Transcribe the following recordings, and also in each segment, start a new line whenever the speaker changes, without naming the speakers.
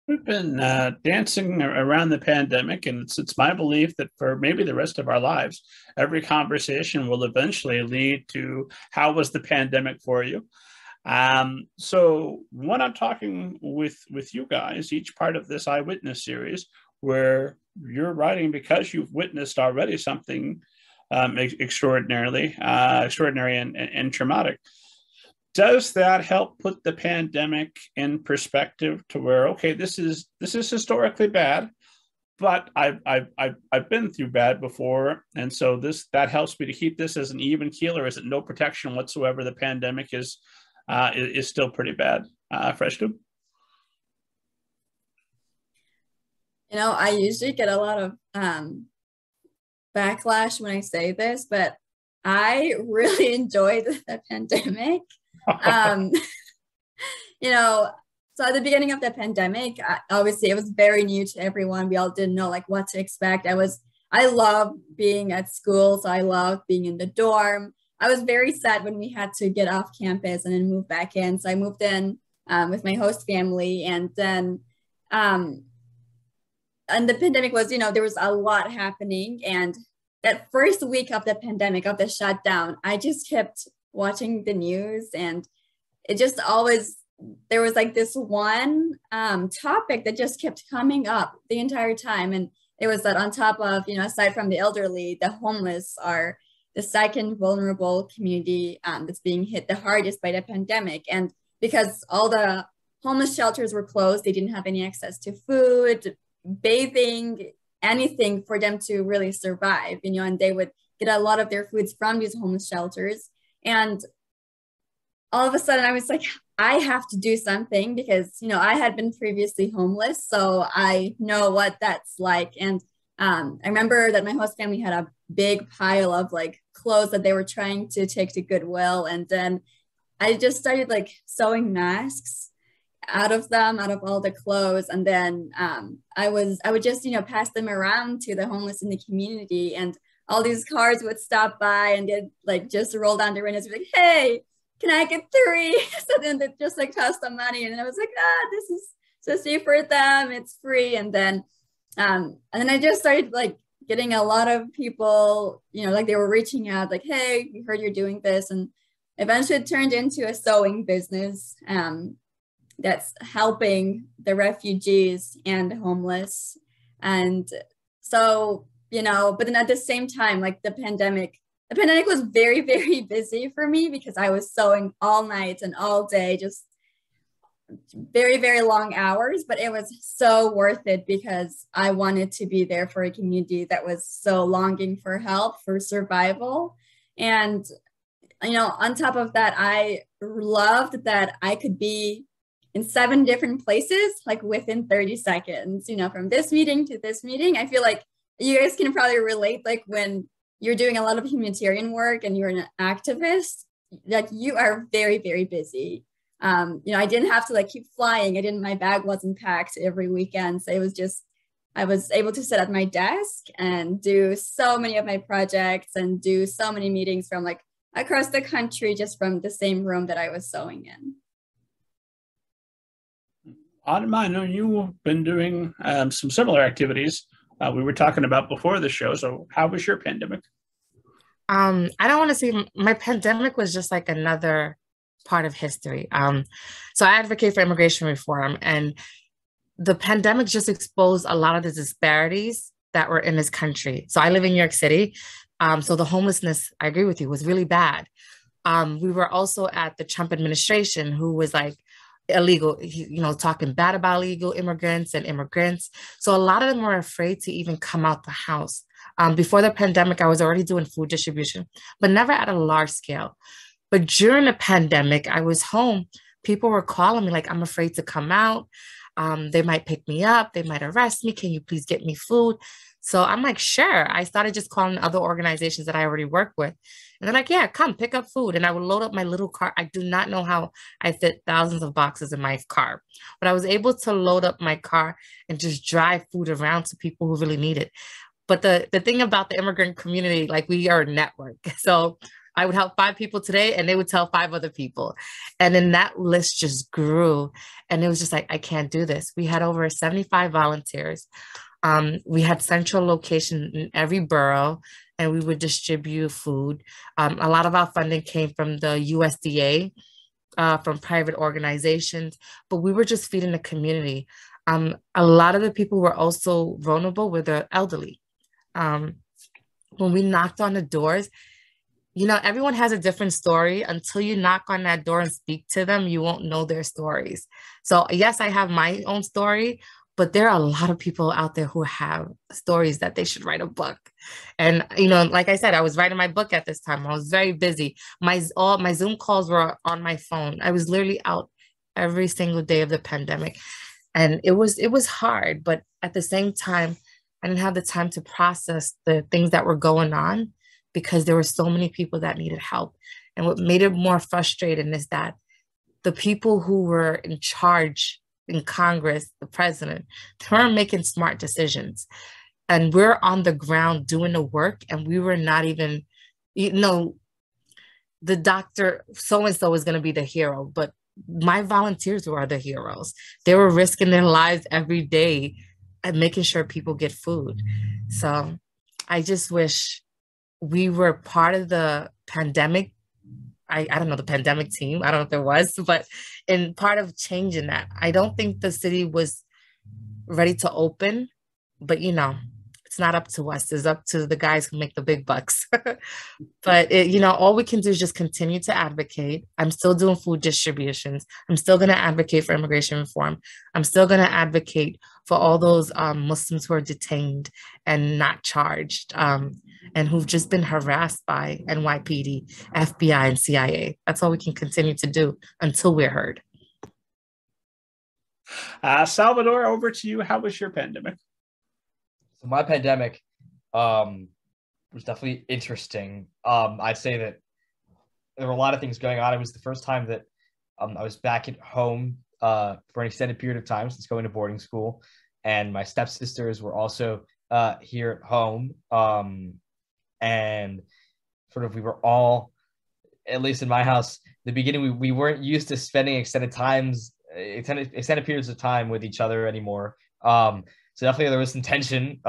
We've been dancing around the pandemic, and it's my belief that for maybe the rest of our lives, every conversation will eventually lead to how was the pandemic for you? So when I'm talking with you guys, each part of this eyewitness series, where you're writing because you've witnessed already something extraordinary and traumatic. Does that help put the pandemic in perspective to where, okay, this is historically bad, but I've been through bad before, and so this that helps me to keep this as an even keel, or is it no protection whatsoever? The pandemic is still pretty bad. Fresh tube.
I usually get a lot of backlash when I say this, but I really enjoyed the pandemic. Um, you know, so at the beginning of the pandemic, obviously it was very new to everyone. We all didn't know like what to expect. I love being at school, so I love being in the dorm. I was very sad when we had to get off campus and then move back in. So I moved in with my host family, and then um, and the pandemic was, there was a lot happening. And that first week of the pandemic, of the shutdown, I just kept watching the news, and it just always, there was like this one topic that just kept coming up the entire time. And it was that on top of, aside from the elderly, the homeless are the second vulnerable community that's being hit the hardest by the pandemic. And because all the homeless shelters were closed, they didn't have any access to food, bathing, anything for them to really survive, and they would get a lot of their foods from these homeless shelters. And all of a sudden I was like, I have to do something because, I had been previously homeless, so I know what that's like. And I remember that my host family had a big pile of like clothes that they were trying to take to Goodwill. And then I just started like sewing masks out of them, out of all the clothes. And then I would just, pass them around to the homeless in the community, and all these cars would stop by and they'd like just roll down the windows and be like, hey, can I get three? So then they just like toss some money. And I was like, this is especially for them, it's free. And then I just started like getting a lot of people, like they were reaching out like, hey, we heard you're doing this. And eventually it turned into a sewing business that's helping the refugees and homeless. And so, but then at the same time, like the pandemic was very, very busy for me because I was sewing all night and all day, just very, very long hours, but it was so worth it because I wanted to be there for a community that was so longing for help, for survival. And, on top of that, I loved that I could be in 7 different places, like within 30 seconds, from this meeting to this meeting. I feel like you guys can probably relate, like when you're doing a lot of humanitarian work and you're an activist, like you are very, very busy. I didn't have to like keep flying. My bag wasn't packed every weekend. So it was just, I was able to sit at my desk and do so many of my projects and do so many meetings from like across the country, just from the same room that I was sewing in.
Autumn, I know you've been doing some similar activities we were talking about before the show. So how was your pandemic?
I don't want to say my pandemic was just like another part of history. So I advocate for immigration reform, and the pandemic just exposed a lot of the disparities that were in this country. So I live in New York City. So the homelessness, I agree with you, was really bad. We were also at the Trump administration, who was like illegal, talking bad about illegal immigrants and immigrants. So a lot of them were afraid to even come out the house. Before the pandemic, I was already doing food distribution, but never at a large scale. But during the pandemic, I was home. People were calling me like, I'm afraid to come out. They might pick me up. They might arrest me. Can you please get me food? So I'm like, sure. I started just calling other organizations that I already work with. And they're like, yeah, come pick up food. And I would load up my little car. I do not know how I fit thousands of boxes in my car, but I was able to load up my car and just drive food around to people who really need it. But the thing about the immigrant community, like we are a network. So I would help 5 people today and they would tell 5 other people. And then that list just grew. And it was just like, I can't do this. We had over 75 volunteers. We had central location in every borough, and we would distribute food. A lot of our funding came from the USDA, from private organizations, but we were just feeding the community. A lot of the people were also vulnerable with the elderly. When we knocked on the doors, everyone has a different story. Until you knock on that door and speak to them, you won't know their stories. So yes, I have my own story, but there are a lot of people out there who have stories that they should write a book. And, like I said, I was writing my book at this time. I was very busy. All my Zoom calls were on my phone. I was literally out every single day of the pandemic. And it was hard, but at the same time, I didn't have the time to process the things that were going on because there were so many people that needed help. And what made it more frustrating is that the people who were in charge in Congress, the president, they weren't making smart decisions. And we're on the ground doing the work, and we were not even, the doctor so-and-so is going to be the hero, but my volunteers were the heroes. They were risking their lives every day and making sure people get food. So I just wish we were part of the pandemic. I don't know, the pandemic team. I don't know if there was, but in part of changing that, I don't think the city was ready to open, but it's not up to us. It's up to the guys who make the big bucks. But all we can do is just continue to advocate. I'm still doing food distributions. I'm still going to advocate for immigration reform. I'm still going to advocate for all those Muslims who are detained and not charged, and who've just been harassed by NYPD, FBI, and CIA. That's all we can continue to do until we're heard.
Salvador, over to you. How was your pandemic?
So my pandemic was definitely interesting. I'd say that there were a lot of things going on. It was the first time that I was back at home for an extended period of time since going to boarding school. And my stepsisters were also here at home. And sort of we were all, at least in my house, the beginning, we weren't used to spending extended periods of time with each other anymore. So definitely there was some tension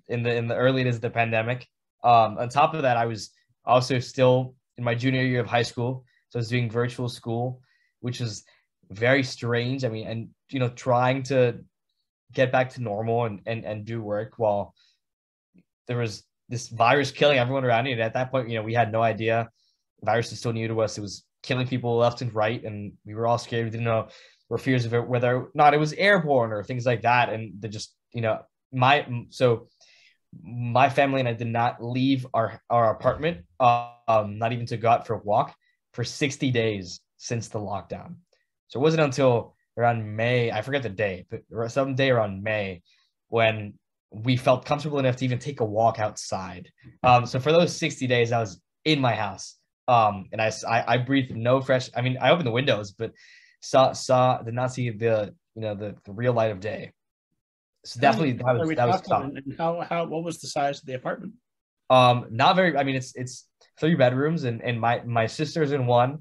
in the early days of the pandemic. On top of that, I was also still in my junior year of high school. So I was doing virtual school, which was very strange. I mean, and, trying to get back to normal and do work while there was this virus killing everyone around me. And at that point, we had no idea. The virus is still new to us. It was killing people left and right. And we were all scared. We didn't know. Or fears of it, whether or not it was airborne or things like that. And they just, my family and I did not leave our apartment, not even to go out for a walk, for 60 days since the lockdown. So it wasn't until around May, I forget the day, but some day around May, when we felt comfortable enough to even take a walk outside. So for those 60 days, I was in my house, and I breathed no fresh. I mean, I opened the windows, but did not see the real light of day. So definitely that was tough.
And what was the size of the apartment?
Not very. I mean, it's 3 bedrooms, and my sister's in one,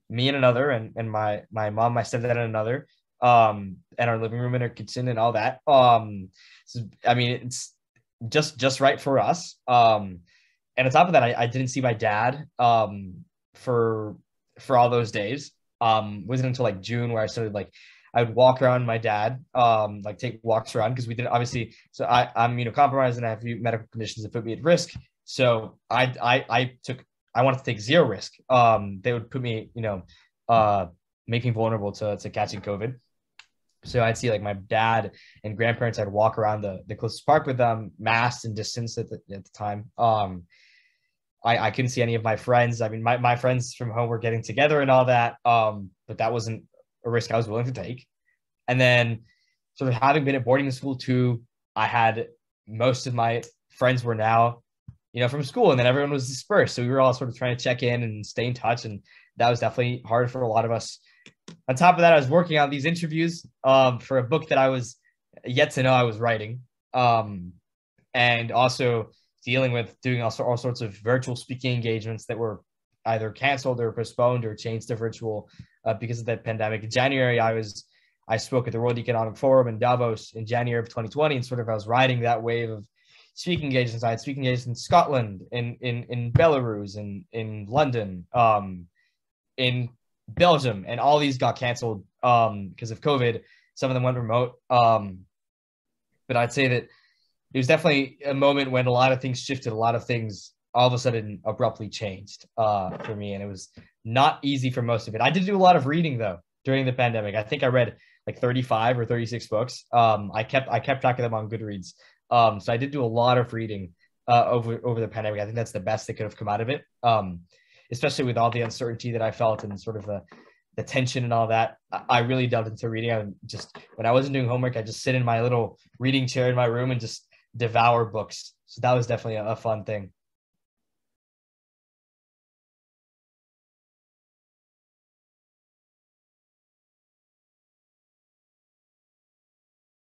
me in another, and my mom, my stepdad in another. And our living room and our kitchen and all that. So I mean, it's just right for us. And on top of that, I didn't see my dad for all those days. Wasn't until like June where I started, like, I would walk around my dad, like take walks around, because we didn't, obviously, so I'm immunocompromised and I have a few medical conditions that put me at risk. So I wanted to take zero risk. They would put me, make me vulnerable to catching COVID. So I'd see like my dad and grandparents, I'd walk around the closest park with them, masked and distanced at the time. I couldn't see any of my friends. I mean, my friends from home were getting together and all that, but that wasn't a risk I was willing to take. And then sort of having been at boarding school too, I had most of my friends were now, from school, and then everyone was dispersed. So we were all sort of trying to check in and stay in touch. And that was definitely hard for a lot of us. On top of that, I was working on these interviews for a book that I was yet to know I was writing. And also dealing with doing all sorts of virtual speaking engagements that were either canceled or postponed or changed to virtual because of the pandemic. In January, I spoke at the World Economic Forum in Davos in January of 2020, and sort of I was riding that wave of speaking engagements. I had speaking engagements in Scotland, in Belarus, in London, in Belgium, and all these got canceled because of COVID. Some of them went remote. But I'd say that it was definitely a moment when a lot of things shifted, a lot of things all of a sudden abruptly changed for me. And it was not easy for most of it. I did do a lot of reading though during the pandemic. I think I read like 35 or 36 books. I kept track of them on Goodreads. So I did do a lot of reading over the pandemic. I think that's the best that could have come out of it. Especially with all the uncertainty that I felt and sort of the tension and all that. I really delved into reading. I just, when I wasn't doing homework, I just sit in my little reading chair in my room and just devour books. So that was definitely a fun thing.